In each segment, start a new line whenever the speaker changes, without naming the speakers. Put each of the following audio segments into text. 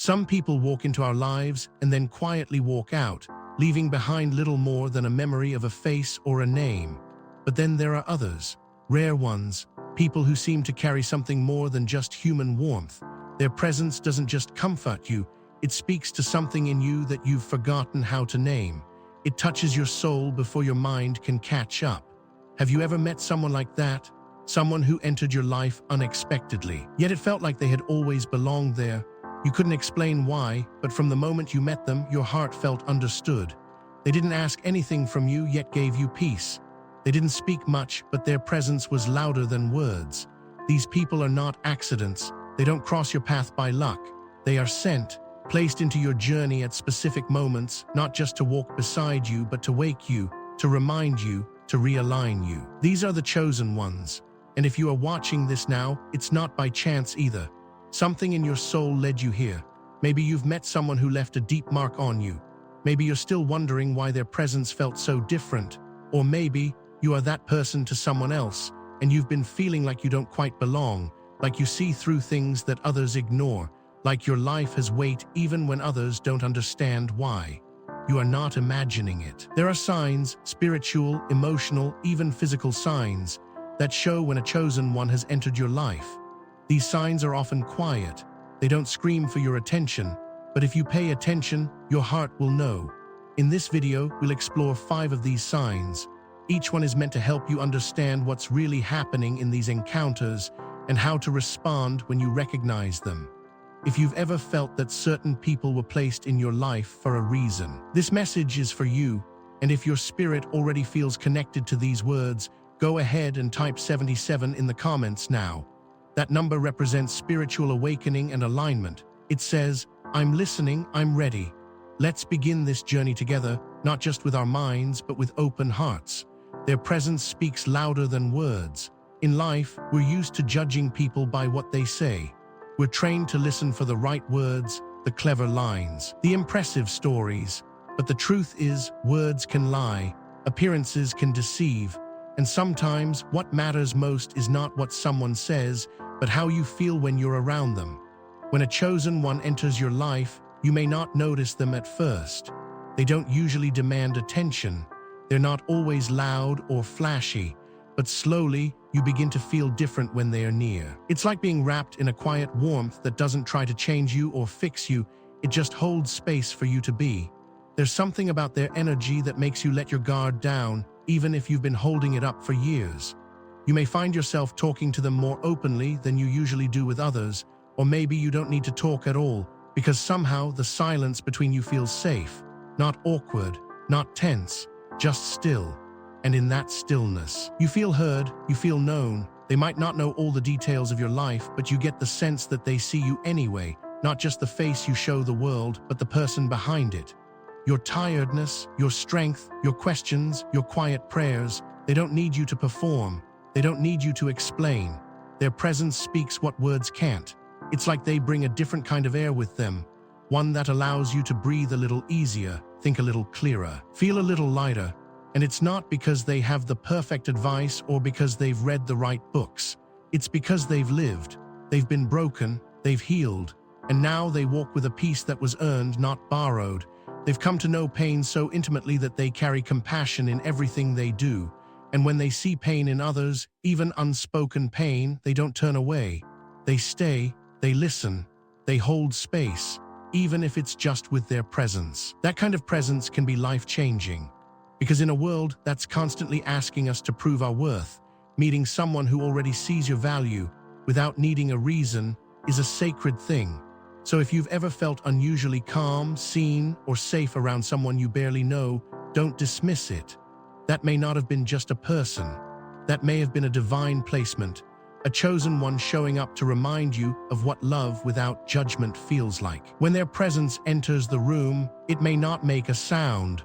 Some people walk into our lives and then quietly walk out, leaving behind little more than a memory of a face or a name. But then there are others, rare ones, people who seem to carry something more than just human warmth. Their presence doesn't just comfort you, it speaks to something in you that you've forgotten how to name. It touches your soul before your mind can catch up. Have you ever met someone like that? Someone who entered your life unexpectedly, yet it felt like they had always belonged there. You couldn't explain why, but from the moment you met them, your heart felt understood. They didn't ask anything from you, yet gave you peace. They didn't speak much, but their presence was louder than words. These people are not accidents. They don't cross your path by luck. They are sent, placed into your journey at specific moments, not just to walk beside you, but to wake you, to remind you, to realign you. These are the chosen ones. And if you are watching this now, it's not by chance either. Something in your soul led you here. Maybe you've met someone who left a deep mark on you. Maybe you're still wondering why their presence felt so different. Or maybe you are that person to someone else, and you've been feeling like you don't quite belong, like you see through things that others ignore, like your life has weight even when others don't understand why. You are not imagining it. There are signs, spiritual, emotional, even physical signs, that show when a chosen one has entered your life. These signs are often quiet. They don't scream for your attention, but if you pay attention, your heart will know. In this video, we'll explore 5 of these signs. Each one is meant to help you understand what's really happening in these encounters and how to respond when you recognize them. If you've ever felt that certain people were placed in your life for a reason, this message is for you. And if your spirit already feels connected to these words, go ahead and type 77 in the comments now. That number represents spiritual awakening and alignment. It says, I'm listening, I'm ready. Let's begin this journey together, not just with our minds, but with open hearts. Their presence speaks louder than words. In life, we're used to judging people by what they say. We're trained to listen for the right words, the clever lines, the impressive stories. But the truth is, words can lie, appearances can deceive, and sometimes what matters most is not what someone says, but how you feel when you're around them. When a chosen one enters your life, you may not notice them at first. They don't usually demand attention. They're not always loud or flashy, but slowly you begin to feel different when they are near. It's like being wrapped in a quiet warmth that doesn't try to change you or fix you, it just holds space for you to be. There's something about their energy that makes you let your guard down, even if you've been holding it up for years. You may find yourself talking to them more openly than you usually do with others, or maybe you don't need to talk at all, because somehow the silence between you feels safe, not awkward, not tense, just still. And in that stillness, you feel heard, you feel known. They might not know all the details of your life, but you get the sense that they see you anyway, not just the face you show the world, but the person behind it. Your tiredness, your strength, your questions, your quiet prayers, they don't need you to perform. They don't need you to explain. Their presence speaks what words can't. It's like they bring a different kind of air with them, one that allows you to breathe a little easier, think a little clearer, feel a little lighter. And it's not because they have the perfect advice or because they've read the right books. It's because they've lived, they've been broken, they've healed, and now they walk with a peace that was earned, not borrowed. They've come to know pain so intimately that they carry compassion in everything they do. And when they see pain in others, even unspoken pain, they don't turn away. They stay, they listen, they hold space, even if it's just with their presence. That kind of presence can be life-changing. Because in a world that's constantly asking us to prove our worth, meeting someone who already sees your value without needing a reason is a sacred thing. So if you've ever felt unusually calm, seen, or safe around someone you barely know, don't dismiss it. That may not have been just a person. That may have been a divine placement, a chosen one showing up to remind you of what love without judgment feels like. When their presence enters the room, it may not make a sound,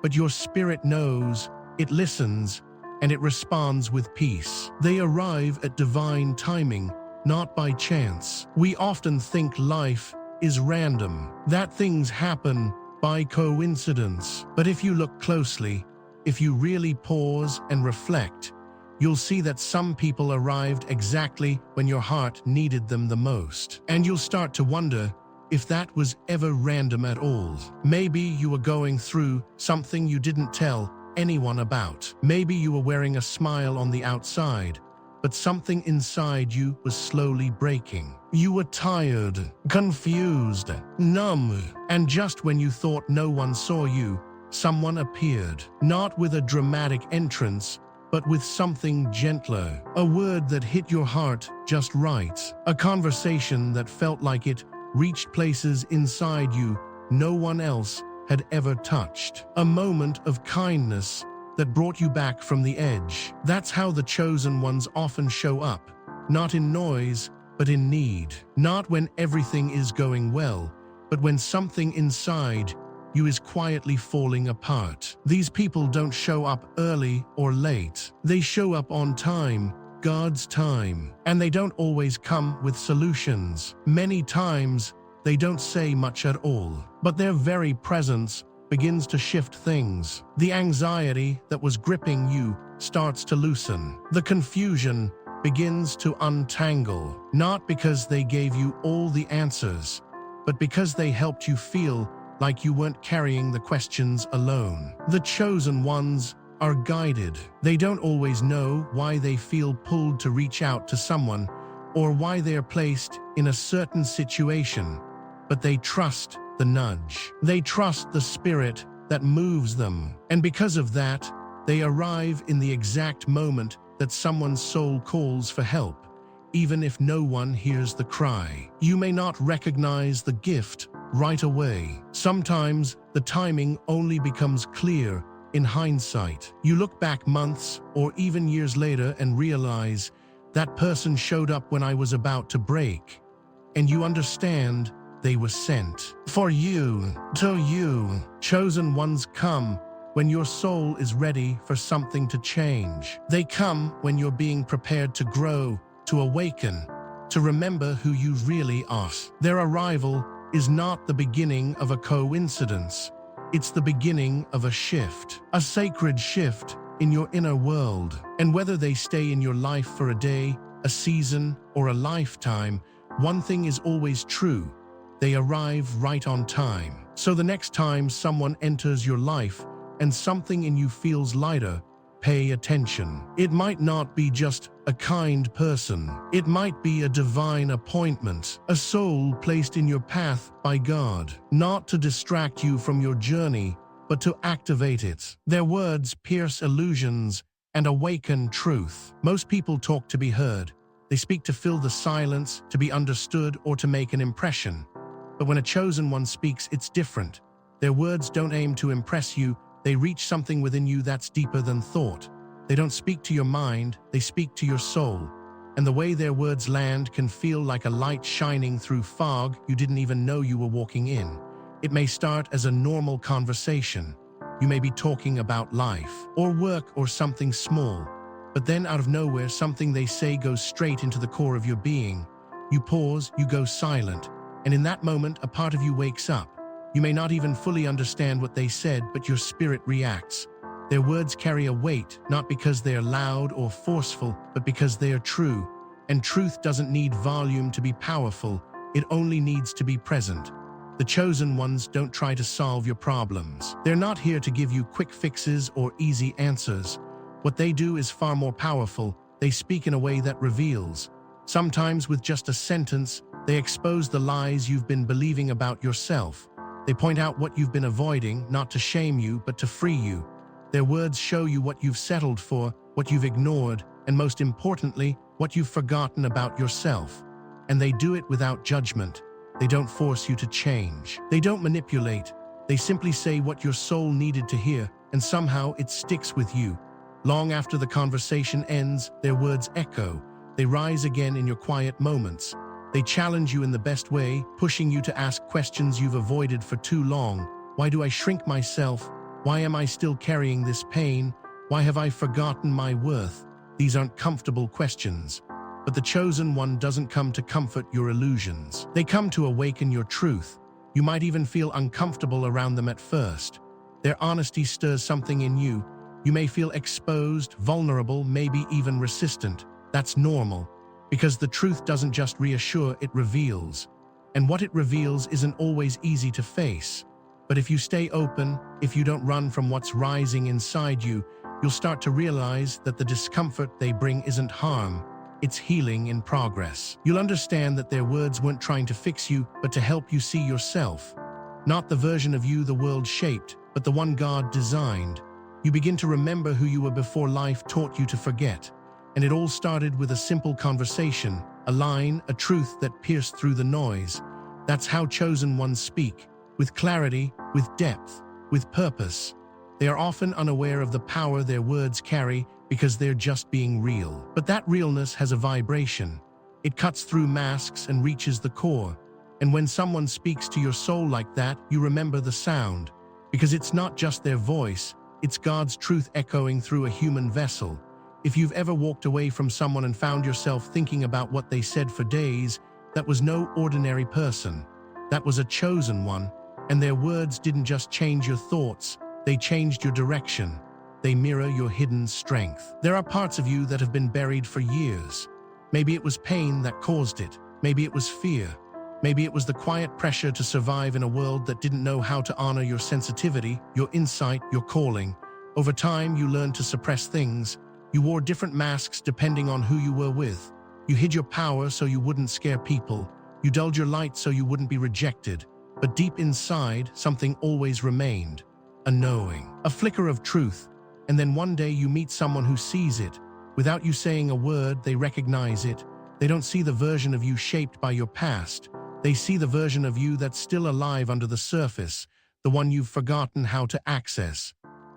but your spirit knows, it listens, and it responds with peace. They arrive at divine timing, not by chance. We often think life is random, that things happen by coincidence. But if you look closely, if you really pause and reflect, you'll see that some people arrived exactly when your heart needed them the most. And you'll start to wonder, if that was ever random at all. Maybe you were going through something you didn't tell anyone about. Maybe you were wearing a smile on the outside, but something inside you was slowly breaking. You were tired, confused, numb, and just when you thought no one saw you, someone appeared, not with a dramatic entrance, but with something gentler, a word that hit your heart just right, a conversation that felt like it reached places inside you no one else had ever touched, a moment of kindness that brought you back from the edge. That's how the chosen ones often show up, not in noise, but in need, not when everything is going well, but when something inside you is quietly falling apart. These people don't show up early or late. They show up on time, God's time. And they don't always come with solutions. Many times, they don't say much at all. But their very presence begins to shift things. The anxiety that was gripping you starts to loosen. The confusion begins to untangle. Not because they gave you all the answers, but because they helped you feel like you weren't carrying the questions alone. The chosen ones are guided. They don't always know why they feel pulled to reach out to someone or why they are placed in a certain situation, but they trust the nudge. They trust the spirit that moves them. And because of that, they arrive in the exact moment that someone's soul calls for help, even if no one hears the cry. You may not recognize the gift right away. Sometimes the timing only becomes clear in hindsight. You look back months or even years later and realize that person showed up when I was about to break, and you understand they were sent for you. To you, chosen ones come when your soul is ready for something to change. They come when you're being prepared to grow, to awaken, to remember who you really are. Their arrival is not the beginning of a coincidence. It's the beginning of a shift, a sacred shift in your inner world. And whether they stay in your life for a day, a season, or a lifetime, one thing is always true: they arrive right on time. So the next time someone enters your life and something in you feels lighter, pay attention. It might not be just a kind person. It might be a divine appointment, a soul placed in your path by God, not to distract you from your journey, but to activate it. Their words pierce illusions and awaken truth. Most people talk to be heard. They speak to fill the silence, to be understood, or to make an impression. But when a chosen one speaks, it's different. Their words don't aim to impress you. They reach something within you that's deeper than thought. They don't speak to your mind, they speak to your soul. And the way their words land can feel like a light shining through fog you didn't even know you were walking in. It may start as a normal conversation. You may be talking about life, or work, or something small. But then out of nowhere, something they say goes straight into the core of your being. You pause, you go silent, and in that moment, a part of you wakes up. You may not even fully understand what they said, but your spirit reacts. Their words carry a weight, not because they are loud or forceful, but because they are true. And truth doesn't need volume to be powerful. It only needs to be present. The chosen ones don't try to solve your problems. They're not here to give you quick fixes or easy answers. What they do is far more powerful. They speak in a way that reveals. Sometimes with just a sentence, they expose the lies you've been believing about yourself. They point out what you've been avoiding, not to shame you, but to free you. Their words show you what you've settled for, what you've ignored, and most importantly, what you've forgotten about yourself. And they do it without judgment. They don't force you to change. They don't manipulate. They simply say what your soul needed to hear, and somehow it sticks with you. Long after the conversation ends, their words echo. They rise again in your quiet moments. They challenge you in the best way, pushing you to ask questions you've avoided for too long. Why do I shrink myself? Why am I still carrying this pain? Why have I forgotten my worth? These aren't comfortable questions. But the chosen one doesn't come to comfort your illusions. They come to awaken your truth. You might even feel uncomfortable around them at first. Their honesty stirs something in you. You may feel exposed, vulnerable, maybe even resistant. That's normal, because the truth doesn't just reassure, it reveals. And what it reveals isn't always easy to face. But if you stay open, if you don't run from what's rising inside you, you'll start to realize that the discomfort they bring isn't harm, it's healing in progress. You'll understand that their words weren't trying to fix you, but to help you see yourself. Not the version of you the world shaped, but the one God designed. You begin to remember who you were before life taught you to forget. And it all started with a simple conversation, a line, a truth that pierced through the noise. That's how chosen ones speak, with clarity, with depth, with purpose. They are often unaware of the power their words carry because they're just being real. But that realness has a vibration. It cuts through masks and reaches the core. And when someone speaks to your soul like that, you remember the sound. Because it's not just their voice, it's God's truth echoing through a human vessel. If you've ever walked away from someone and found yourself thinking about what they said for days, that was no ordinary person. That was a chosen one. And their words didn't just change your thoughts, they changed your direction. They mirror your hidden strength. There are parts of you that have been buried for years. Maybe it was pain that caused it. Maybe it was fear. Maybe it was the quiet pressure to survive in a world that didn't know how to honor your sensitivity, your insight, your calling. Over time, you learned to suppress things. You wore different masks depending on who you were with. You hid your power so you wouldn't scare people. You dulled your light so you wouldn't be rejected. But deep inside, something always remained. A knowing, a flicker of truth. And then one day you meet someone who sees it. Without you saying a word, they recognize it. They don't see the version of you shaped by your past. They see the version of you that's still alive under the surface, the one you've forgotten how to access.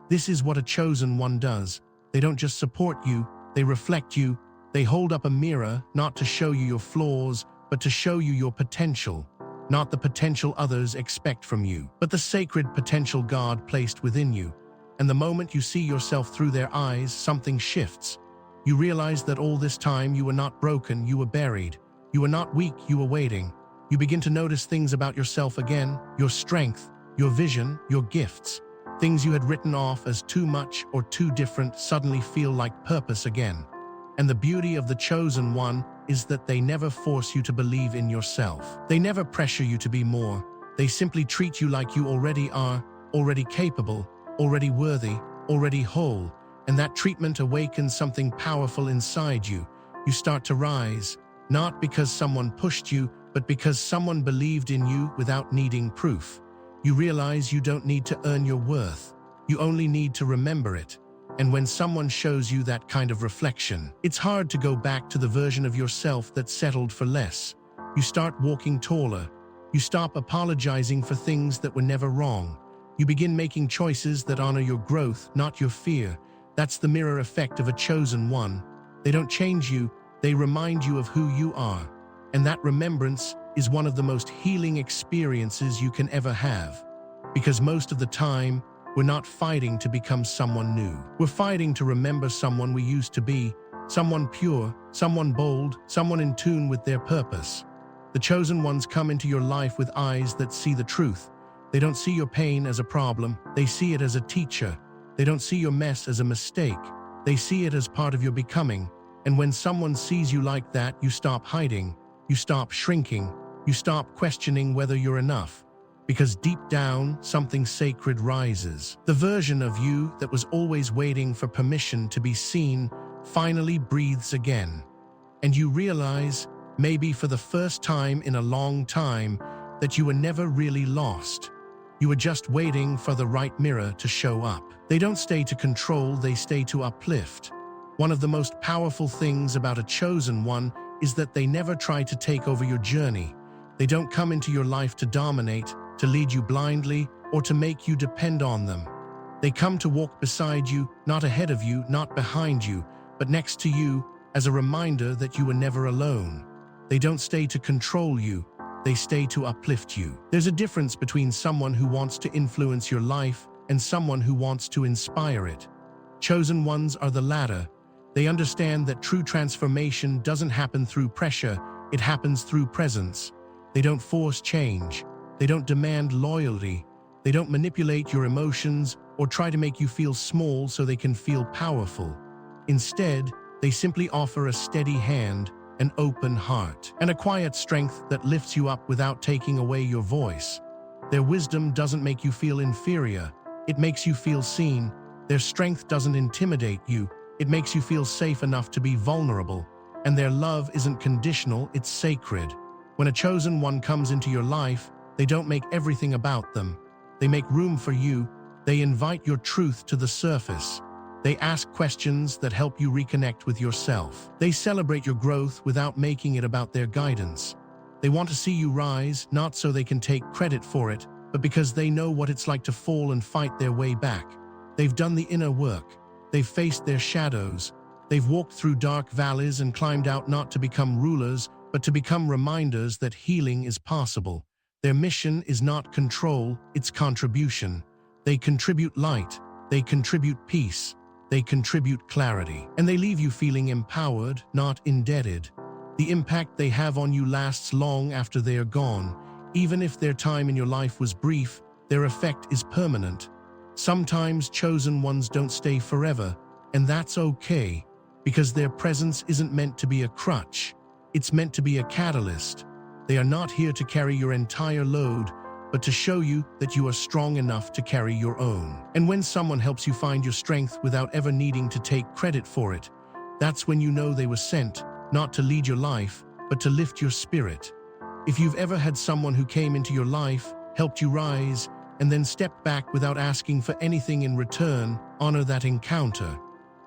This is what a chosen one does. They don't just support you, they reflect you. They hold up a mirror, not to show you your flaws, but to show you your potential. Not the potential others expect from you, but the sacred potential God placed within you. And the moment you see yourself through their eyes, something shifts. You realize that all this time you were not broken, you were buried. You were not weak, you were waiting. You begin to notice things about yourself again, your strength, your vision, your gifts. Things you had written off as too much or too different suddenly feel like purpose again. And the beauty of the chosen one is that they never force you to believe in yourself. They never pressure you to be more. They simply treat you like you already are, already capable, already worthy, already whole. And that treatment awakens something powerful inside you. You start to rise, not because someone pushed you, but because someone believed in you without needing proof. You realize you don't need to earn your worth. You only need to remember it. And when someone shows you that kind of reflection, it's hard to go back to the version of yourself that settled for less. You start walking taller. You stop apologizing for things that were never wrong. You begin making choices that honor your growth, not your fear. That's the mirror effect of a chosen one. They don't change you, they remind you of who you are. And that remembrance is one of the most healing experiences you can ever have. Because most of the time, we're not fighting to become someone new. We're fighting to remember someone we used to be, someone pure, someone bold, someone in tune with their purpose. The chosen ones come into your life with eyes that see the truth. They don't see your pain as a problem, they see it as a teacher. They don't see your mess as a mistake. They see it as part of your becoming. And when someone sees you like that, you stop hiding. You stop shrinking. You stop questioning whether you're enough. Because deep down, something sacred rises. The version of you that was always waiting for permission to be seen finally breathes again. And you realize, maybe for the first time in a long time, that you were never really lost. You were just waiting for the right mirror to show up. They don't stay to control, they stay to uplift. One of the most powerful things about a chosen one is that they never try to take over your journey. They don't come into your life to dominate, to lead you blindly, or to make you depend on them. They come to walk beside you, not ahead of you, not behind you, but next to you, as a reminder that you were never alone. They don't stay to control you, they stay to uplift you. There's a difference between someone who wants to influence your life and someone who wants to inspire it. Chosen ones are the latter. They understand that true transformation doesn't happen through pressure, it happens through presence. They don't force change. They don't demand loyalty. They don't manipulate your emotions or try to make you feel small so they can feel powerful. Instead, they simply offer a steady hand, an open heart, and a quiet strength that lifts you up without taking away your voice. Their wisdom doesn't make you feel inferior, it makes you feel seen. Their strength doesn't intimidate you, it makes you feel safe enough to be vulnerable. And their love isn't conditional, it's sacred. When a chosen one comes into your life, they don't make everything about them. They make room for you, they invite your truth to the surface. They ask questions that help you reconnect with yourself. They celebrate your growth without making it about their guidance. They want to see you rise, not so they can take credit for it, but because they know what it's like to fall and fight their way back. They've done the inner work. They've faced their shadows. They've walked through dark valleys and climbed out not to become rulers, but to become reminders that healing is possible. Their mission is not control, it's contribution. They contribute light. They contribute peace. They contribute clarity. And they leave you feeling empowered, not indebted. The impact they have on you lasts long after they are gone. Even if their time in your life was brief, their effect is permanent. Sometimes chosen ones don't stay forever, and that's okay, because their presence isn't meant to be a crutch. It's meant to be a catalyst. They are not here to carry your entire load, but to show you that you are strong enough to carry your own. And when someone helps you find your strength without ever needing to take credit for it, that's when you know they were sent, not to lead your life, but to lift your spirit. If you've ever had someone who came into your life, helped you rise, and then stepped back without asking for anything in return, honor that encounter.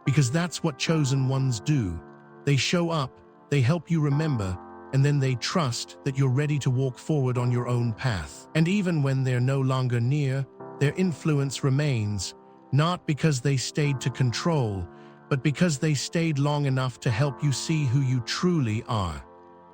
Because that's what chosen ones do. They show up, they help you remember, and then they trust that you're ready to walk forward on your own path. And even when they're no longer near, their influence remains, not because they stayed to control, but because they stayed long enough to help you see who you truly are.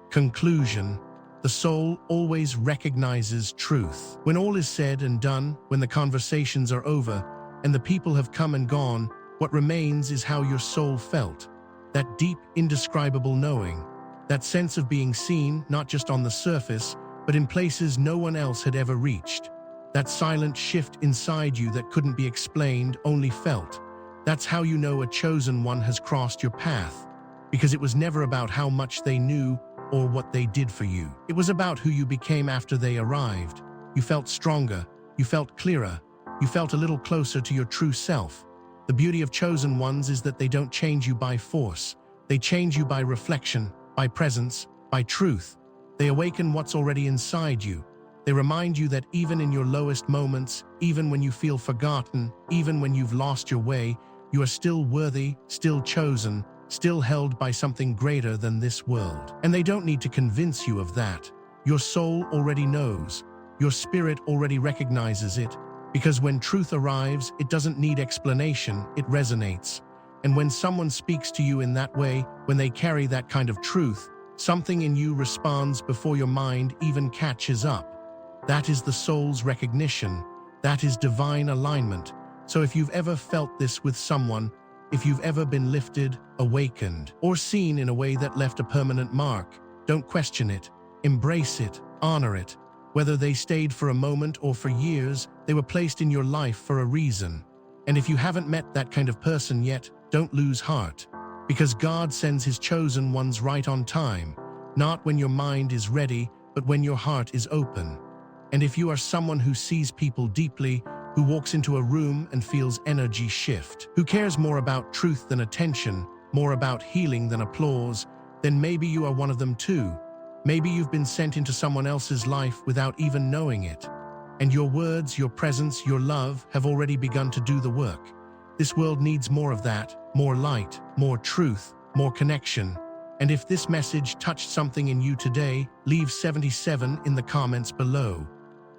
Conclusion: the soul always recognizes truth. When all is said and done, when the conversations are over, and the people have come and gone, what remains is how your soul felt. That deep, indescribable knowing. That sense of being seen, not just on the surface, but in places no one else had ever reached. That silent shift inside you that couldn't be explained, only felt. That's how you know a chosen one has crossed your path. Because it was never about how much they knew or what they did for you. It was about who you became after they arrived. You felt stronger, you felt clearer, you felt a little closer to your true self. The beauty of chosen ones is that they don't change you by force. They change you by reflection, by presence, by truth. They awaken what's already inside you. They remind you that even in your lowest moments, even when you feel forgotten, even when you've lost your way, you are still worthy, still chosen, still held by something greater than this world. And they don't need to convince you of that. Your soul already knows. Your spirit already recognizes it. Because when truth arrives, it doesn't need explanation, it resonates. And when someone speaks to you in that way, when they carry that kind of truth, something in you responds before your mind even catches up. That is the soul's recognition. That is divine alignment. So if you've ever felt this with someone, if you've ever been lifted, awakened, or seen in a way that left a permanent mark, don't question it. Embrace it, honor it. Whether they stayed for a moment or for years, they were placed in your life for a reason. And if you haven't met that kind of person yet, don't lose heart. Because God sends His chosen ones right on time, not when your mind is ready, but when your heart is open. And if you are someone who sees people deeply, who walks into a room and feels energy shift, who cares more about truth than attention, more about healing than applause, then maybe you are one of them too. Maybe you've been sent into someone else's life without even knowing it. And your words, your presence, your love have already begun to do the work. This world needs more of that, more light, more truth, more connection. And if this message touched something in you today, leave 77 in the comments below.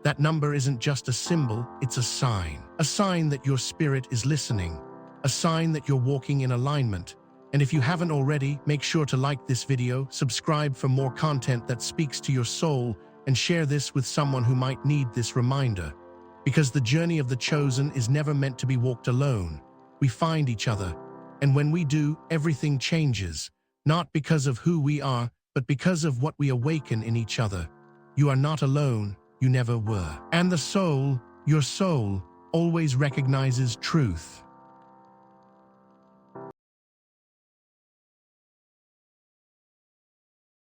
That number isn't just a symbol, it's a sign. A sign that your spirit is listening. A sign that you're walking in alignment. And if you haven't already, make sure to like this video, subscribe for more content that speaks to your soul, and share this with someone who might need this reminder. Because the journey of the chosen is never meant to be walked alone. We find each other. And when we do, everything changes. Not because of who we are, but because of what we awaken in each other. You are not alone. You never were. And the soul, your soul, always recognizes truth.